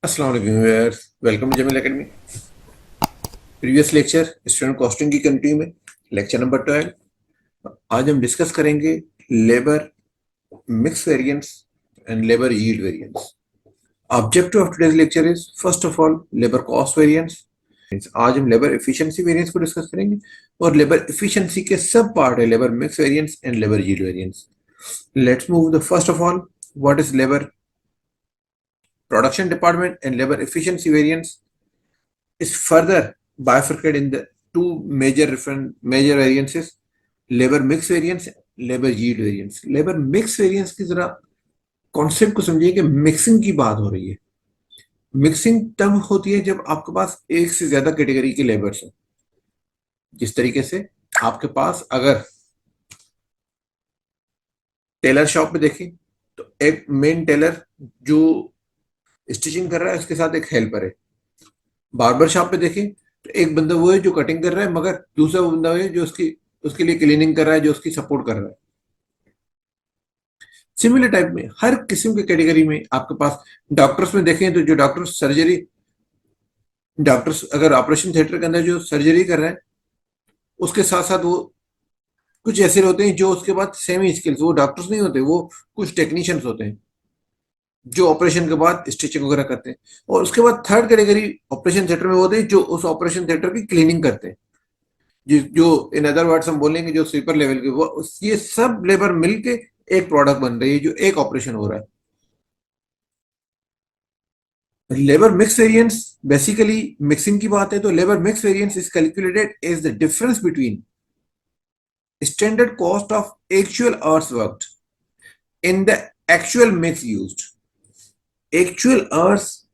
अस्सलाम वालेकुम viewers, welcome to Jameel academy. Previous lecture student costing की कंटिन्यू में लेक्चर नंबर 12। आज हम डिस्कस करेंगे labour mix variance and labour yield variance. Objective of today's lecture is first of all labour cost variance. आज हम labour efficiency variance को discuss करेंगे और लेबर एफिशिएंसी के सब पार्ट है labour mix variance and labour yield variance. Let's move the first of all what is labour production department and labor efficiency variance is further bifurcated in the two major variances, labor mix variance, labor yield variance. labor mix variance की जरा concept को समझिए कि mixing की बात हो रही है। मिक्सिंग तब होती है जब आपके पास एक से ज्यादा कैटेगरी के लेबर्स हैं। जिस तरीके से आपके पास अगर टेलर शॉप में देखें तो एक मेन टेलर जो स्टिचिंग कर रहा है उसके साथ एक हेल्पर है। बार्बर शॉप पे देखें तो एक बंदा वो है जो कटिंग कर रहा है, मगर दूसरा बंदा है जो उसके लिए क्लीनिंग कर रहा है, जो उसकी सपोर्ट कर रहा है। सिमिलर टाइप में हर किस्म की कैटेगरी में आपके पास डॉक्टर्स में देखें तो जो डॉक्टर्स अगर ऑपरेशन थिएटर के अंदर जो सर्जरी कर रहे हैं उसके साथ साथ वो कुछ ऐसे होते हैं जो उसके बाद सेमी स्किल्स, वो डॉक्टर्स नहीं होते, वो कुछ टेक्नीशियंस होते हैं जो ऑपरेशन के बाद स्टिचिंग वगैरह करते हैं। और उसके बाद थर्ड कैटेगरी ऑपरेशन थिएटर में होते हैं जो उस ऑपरेशन थिएटर की क्लीनिंग करते हैं, जो इन अदर वर्ड्स हम बोलेंगे जो स्वीपर लेवल के, वो ये सब लेबर मिलके एक प्रोडक्ट बन रही है जो एक ऑपरेशन हो रहा है। Labour mix variance basically mixing की बात है तो labour mix variance is calculated as the difference between standard cost of actual hours worked in the actual mix used. Actual hours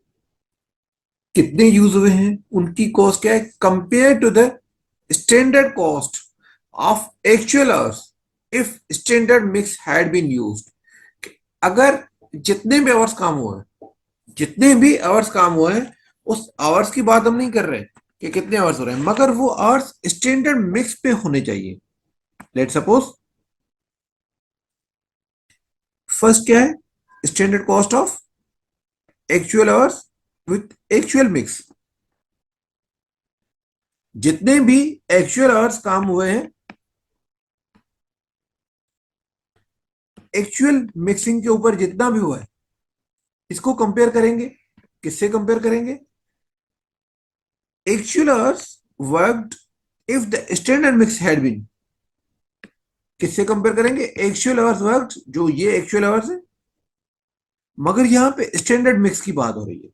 कितने यूज हुए हैं उनकी कॉस्ट क्या है compare to the standard cost of actual hours if standard mix had been used. अगर जितने भी hours काम हुए हैं उस आवर्स की बात हम नहीं कर रहे कि कितने आवर्स हो रहे हैं, मगर वो आवर्स स्टैंडर्ड मिक्स पे होने चाहिए। लेट सपोज फर्स्ट क्या है standard cost of actual hours with actual mix. जितने भी एक्चुअल आवर्स काम हुए हैं एक्चुअल मिक्सिंग के ऊपर जितना भी हुआ है इसको कंपेयर करेंगे। किससे कंपेयर करेंगे? Actual hours worked if the standard mix had been. किससे कंपेयर करेंगे? एक्चुअल आवर्स वर्कड, जो ये एक्चुअल आवर्स है, मगर यहां पे स्टैंडर्ड मिक्स की बात हो रही है।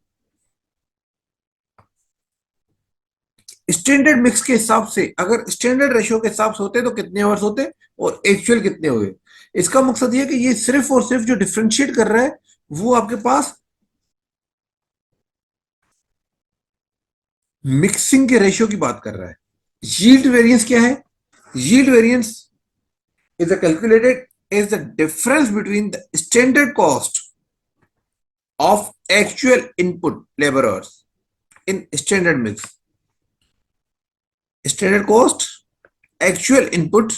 स्टैंडर्ड मिक्स के हिसाब से अगर स्टैंडर्ड रेशियो के हिसाब से होते तो कितने आवर्स होते और एक्चुअल कितने हुए। इसका मकसद ये कि ये सिर्फ और सिर्फ जो डिफरेंशिएट कर रहा है वो आपके पास मिक्सिंग के रेशियो की बात कर रहा है। यील्ड वेरिएंस क्या है? Yield variance is calculated as the difference between the standard cost of actual input labour hours in standard mix. Standard cost actual input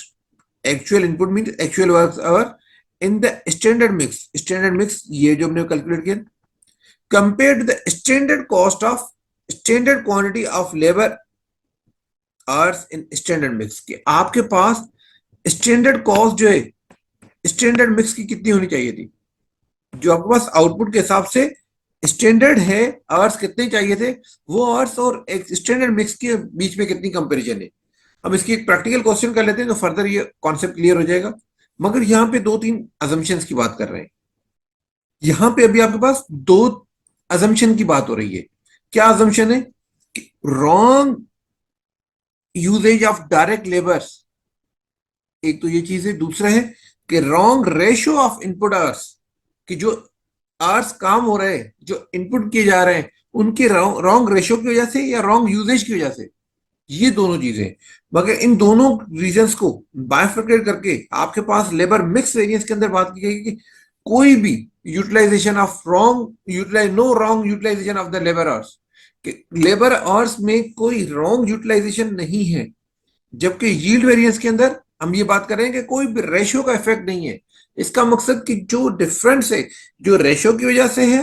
means actual work hour in the standard mix ये जो हमने calculate किया compare to the standard cost of standard quantity of labour hours in standard mix. के आपके पास standard cost जो है standard mix की कितनी होनी चाहिए थी, जो आपके पास आउटपुट के हिसाब से स्टैंडर्ड है आवर्स कितने चाहिए थे, वो आवर्स और एक स्टैंडर्ड मिक्स के बीच में कितनी कंपैरिजन है। हम इसकी एक प्रैक्टिकल क्वेश्चन कर लेते हैं तो फर्दर ये कॉन्सेप्ट क्लियर हो जाएगा। मगर यहाँ पे दो तीन अजम्पशंस की बात कर रहे हैं। यहाँ पे अभी आपके पास दो अजम्पशन की बात हो रही है। क्या अजम्पशन है? Wrong usages of direct labours, एक तो ये चीज है। दूसरा है कि wrong ratio of input hours, कि जो आवर्स काम हो रहे हैं जो इनपुट किए जा रहे हैं उनके रॉन्ग रेशियो की वजह से या रॉन्ग यूजेज की वजह से, ये दोनों चीजें। मगर इन दोनों रीजंस को बाइफर्केट करके आपके पास लेबर मिक्स वेरिएंस के अंदर बात की गई कि कोई भी utilisation of no wrong utilisation of the labour hours, labour hours में कोई रॉन्ग यूटिलाइजेशन नहीं है। जबकि यील्ड वेरिएंस के अंदर हम ये बात कर रहे हैं कि कोई भी रेशियो का इफेक्ट नहीं है। इसका मकसद कि जो डिफरेंस है जो रेशियो की वजह से है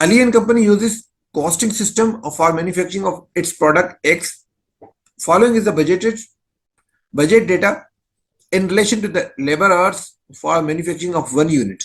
Ali and Company uses costing system for manufacturing of its product X. Following is the budget data in relation to the labor hours for manufacturing of one unit.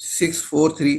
6, 4, 3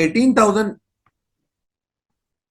18,000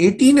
18,000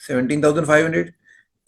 17,500.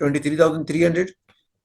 23,300.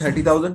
30,000.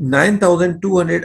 9,200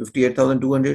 58,200.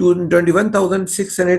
21,600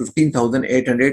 15,800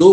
2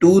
2,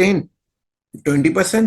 10 20%,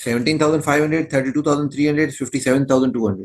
17,500, 32,300, 57,200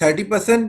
30%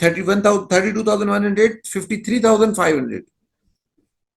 32,100, 53,500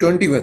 21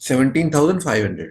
17,500.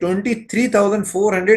23,400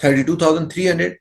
32,300.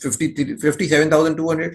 57,200.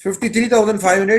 53,500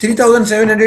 3,700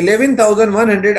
11,100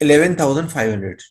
11,500.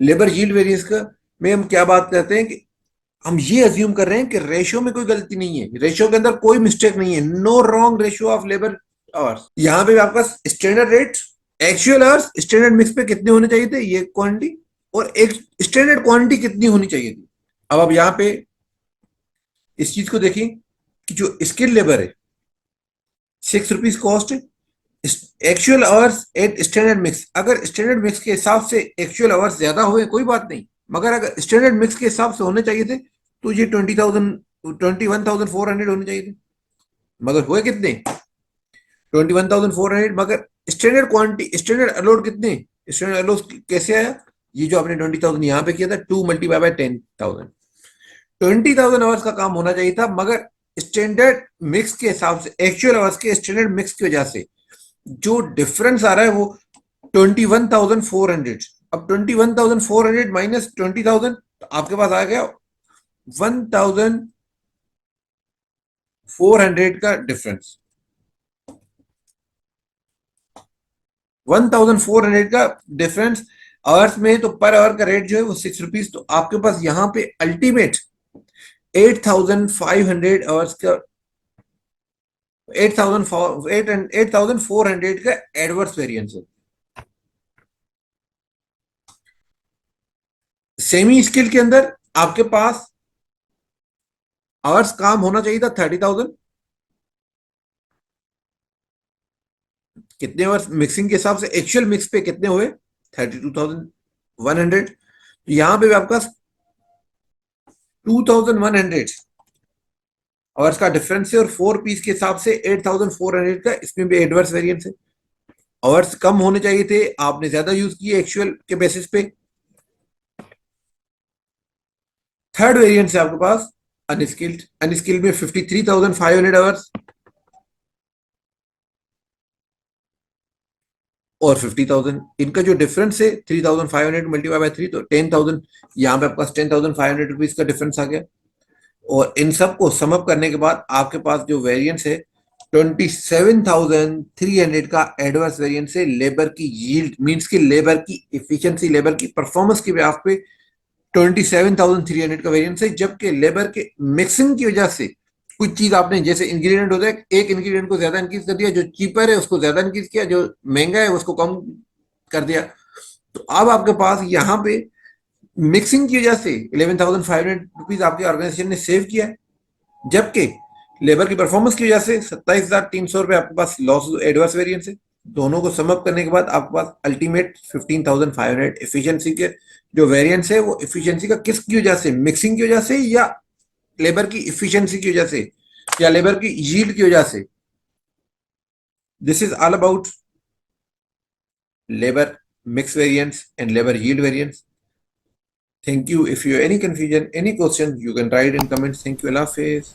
Labour yield variance का में हम क्या बात करते हैं कि हम ये अज्यूम कर रहे हैं कि रेशियो में कोई गलती नहीं है, रेशियो के अंदर कोई मिस्टेक नहीं है, no wrong ratio of labour hours. यहाँ पे आपका standard rate, actual hours standard mix पे कितने होने चाहिए थे, ये क्वांटिटी, और एक स्टैंडर्ड क्वांटिटी कितनी होनी चाहिए थी। अब आप यहाँ पे इस चीज को देखिए कि जो स्किल लेबर है ₹6 कॉस्ट है, actual hours at standard mix, अगर स्टैंडर्ड मिक्स के हिसाब से एक्चुअल आवर्स ज्यादा हुए कोई बात नहीं, मगर अगर स्टैंडर्ड मिक्स के हिसाब से होने चाहिए थे तो ये 21,400 होने चाहिए थे, मगर हुए कितने 21,400। मगर स्टैंडर्ड क्वांटिटी, स्टैंडर्ड अलोड कितने, स्टैंडर्ड अलोड कैसे आया, ये जो आपने 20,000 यहाँ पे किया था 2 मल्टीप्लाई बाय 10,000, 20,000 आवर्स का काम होना चाहिए था, मगर स्टैंडर्ड मिक्स के हिसाब से एक्चुअल आवर्स के स्टैंडर्ड मिक्स की वजह से जो डिफरेंस आ रहा है वो 21,400। अब 21,400 माइनस 20,000 तो आपके पास आ गया 1,400 का डिफरेंस, 1,400 का डिफरेंस आवर्स में, तो पर आवर का रेट जो है वो ₹6, तो आपके पास यहाँ पे अल्टीमेट 8,500 आवर्स का 8,400 का एडवर्स वेरिएंस है। सेमी स्किल के अंदर आपके पास आवर्स काम होना चाहिए था 30,000, कितने आवर्स मिक्सिंग के हिसाब से एक्चुअल मिक्स पे कितने हुए 32,100, तो यहां पे आपका 2,100 आवर्स का डिफरेंस है, और 4 पीस के हिसाब से 8,400 का इसमें भी एडवर्स वेरिएंस है। आवर्स कम होने चाहिए थे, आपने ज्यादा यूज किए एक्चुअल के बेसिस पे। थर्ड वेरिएंस है आपके पास अनस्किल्ड, अनस्किल्ड में 53,500 आवर्स और 50,000, इनका जो डिफरेंस है 3,500 मल्टीप्लाई बाय 3 तो 10,000, यहाँ पे आपके पास ₹10,500 का डिफरेंस आ गया, और इन सबको समअप करने के बाद आपके पास जो वेरिएंस है 27,300 का एडवर्स वेरिएंस है लेबर की यील्ड, मींस की लेबर की इफिशिएंसी, लेबर की परफॉर्मेंस की बेस पे 27,300 का वेरिएंस है, जबकि लेबर के मिक्सिंग की वजह से कुछ चीज आपने, जैसे इंग्रेडिएंट होता है, एक इंग्रेडिएंट को ज्यादा इंक्रीज कर दिया, जो चीपर है उसको ज्यादा इंक्रीज किया, जो महंगा है उसको कम कर दिया, तो अब आपके पास यहाँ पे मिक्सिंग की वजह से ₹11,500 आपके ऑर्गेनाइजेशन ने सेव किया है, जबकि लेबर की परफॉर्मेंस की वजह से ₹27,300 आपके पास लॉस एडवर्स वेरिएंस है। दोनों को समअप करने के बाद आपके पास अल्टीमेट 15,500 एफिशिएंसी के जो वेरिएंस है वो एफिशिएंसी का किसकी वजह से, मिक्सिंग की वजह से या लेबर की इफिशिएंसी की वजह से या लेबर की यील्ड की वजह से। This is all about labour mix variance and labor yield variance. Thank you. If you have any confusion, any question, you can write in comments. Thank you. Allah Hafiz.